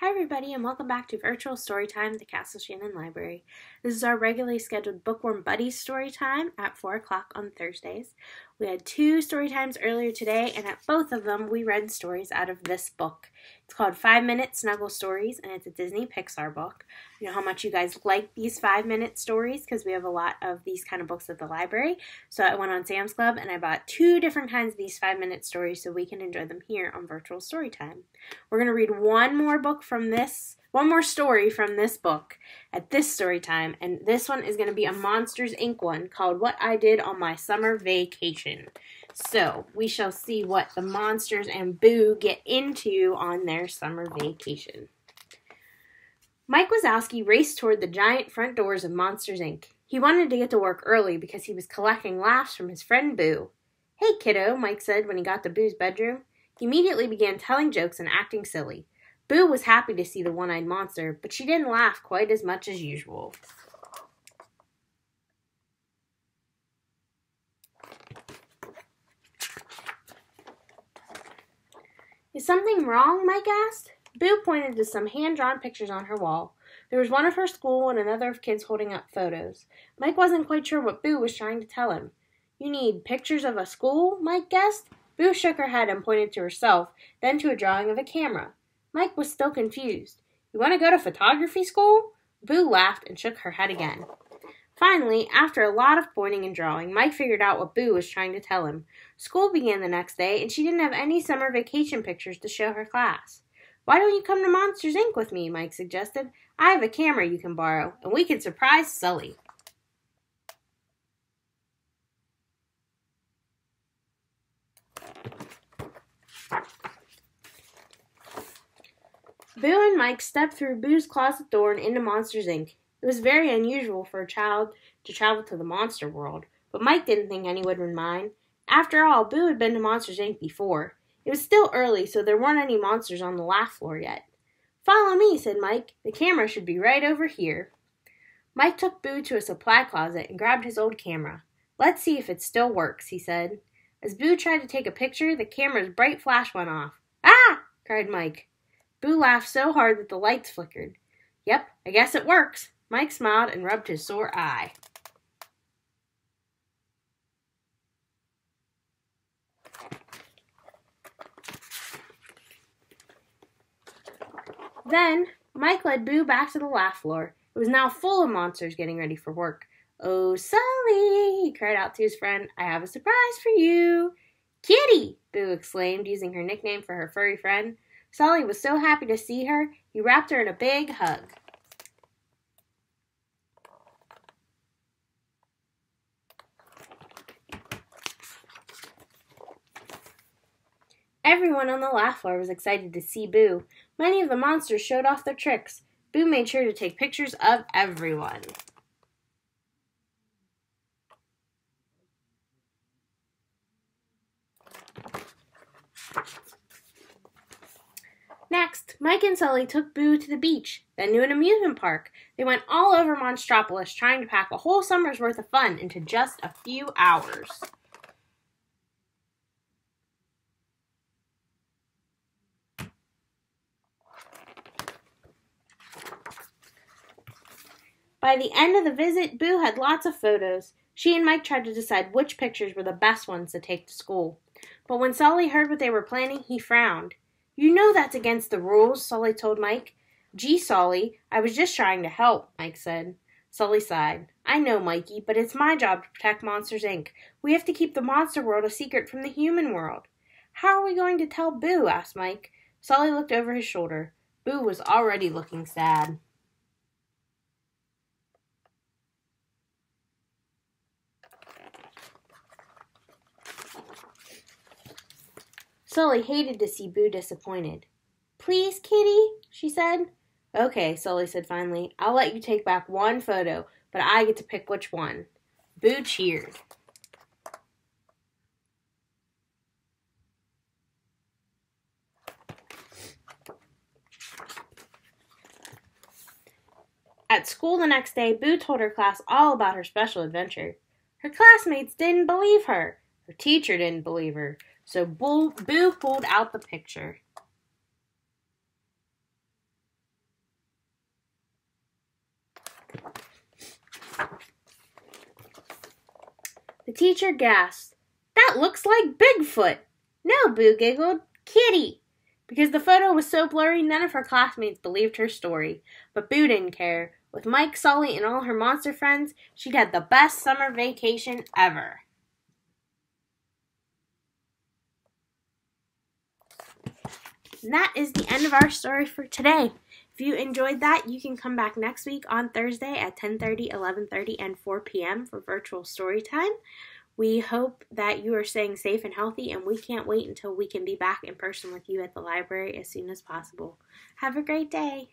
Hi everybody and welcome back to Virtual Storytime at the Castle Shannon Library. This is our regularly scheduled Bookworm Buddies story time at 4 o'clock on Thursdays. We had 2 story times earlier today, and at both of them we read stories out of this book. It's called 5-Minute Snuggle Stories, and it's a Disney Pixar book. I know how much you guys like these 5-minute stories because we have a lot of these kind of books at the library. So I went on Sam's Club and I bought 2 different kinds of these 5-minute stories so we can enjoy them here on Virtual Storytime. We're going to read one more story from this book at this story time, and this one is going to be a Monsters, Inc. one called What I Did on My Summer Vacation. So, we shall see what the monsters and Boo get into on their summer vacation. Mike Wazowski raced toward the giant front doors of Monsters, Inc. He wanted to get to work early because he was collecting laughs from his friend Boo. "Hey, kiddo," Mike said when he got to Boo's bedroom. He immediately began telling jokes and acting silly. Boo was happy to see the one-eyed monster, but she didn't laugh quite as much as usual. "Is something wrong?" Mike asked. Boo pointed to some hand-drawn pictures on her wall. There was one of her school and another of kids holding up photos. Mike wasn't quite sure what Boo was trying to tell him. "You need pictures of a school?" Mike guessed. Boo shook her head and pointed to herself, then to a drawing of a camera. Mike was still confused. "You want to go to photography school?" Boo laughed and shook her head again. Finally, after a lot of pointing and drawing, Mike figured out what Boo was trying to tell him. School began the next day, and she didn't have any summer vacation pictures to show her class. "Why don't you come to Monsters, Inc. with me?" Mike suggested. "I have a camera you can borrow, and we can surprise Sully." Boo and Mike stepped through Boo's closet door and into Monsters, Inc. It was very unusual for a child to travel to the monster world, but Mike didn't think anyone would mind. After all, Boo had been to Monsters, Inc. before. It was still early, so there weren't any monsters on the laugh floor yet. "Follow me," said Mike. "The camera should be right over here." Mike took Boo to a supply closet and grabbed his old camera. "Let's see if it still works," he said. As Boo tried to take a picture, the camera's bright flash went off. "Ah!" cried Mike. Boo laughed so hard that the lights flickered. "Yep, I guess it works." Mike smiled and rubbed his sore eye. Then, Mike led Boo back to the laugh floor. It was now full of monsters getting ready for work. "Oh, Sully," he cried out to his friend, "I have a surprise for you." "Kitty!" Boo exclaimed, using her nickname for her furry friend. Sully was so happy to see her, he wrapped her in a big hug. Everyone on the laugh floor was excited to see Boo. Many of the monsters showed off their tricks. Boo made sure to take pictures of everyone. Next, Mike and Sully took Boo to the beach, then to an amusement park. They went all over Monstropolis, trying to pack a whole summer's worth of fun into just a few hours. By the end of the visit, Boo had lots of photos. She and Mike tried to decide which pictures were the best ones to take to school. But when Sully heard what they were planning, he frowned. "You know that's against the rules," Sully told Mike. "Gee, Sully, I was just trying to help," Mike said. Sully sighed. "I know, Mikey, but it's my job to protect Monsters, Inc. We have to keep the monster world a secret from the human world." "How are we going to tell Boo?" asked Mike. Sully looked over his shoulder. Boo was already looking sad. Sully hated to see Boo disappointed. "Please, Kitty," she said. "Okay," Sully said finally. "I'll let you take back one photo, but I get to pick which one." Boo cheered. At school the next day, Boo told her class all about her special adventure. Her classmates didn't believe her. Her teacher didn't believe her. So Boo pulled out the picture. teacher gasped, "That looks like Bigfoot." "No," Boo giggled, "Kitty." Because the photo was so blurry, none of her classmates believed her story. But Boo didn't care. With Mike, Sully, and all her monster friends, she'd had the best summer vacation ever. And that is the end of our story for today. If you enjoyed that, you can come back next week on Thursday at 10:30, 11:30, and 4 p.m. for virtual story time. We hope that you are staying safe and healthy, and we can't wait until we can be back in person with you at the library as soon as possible. Have a great day.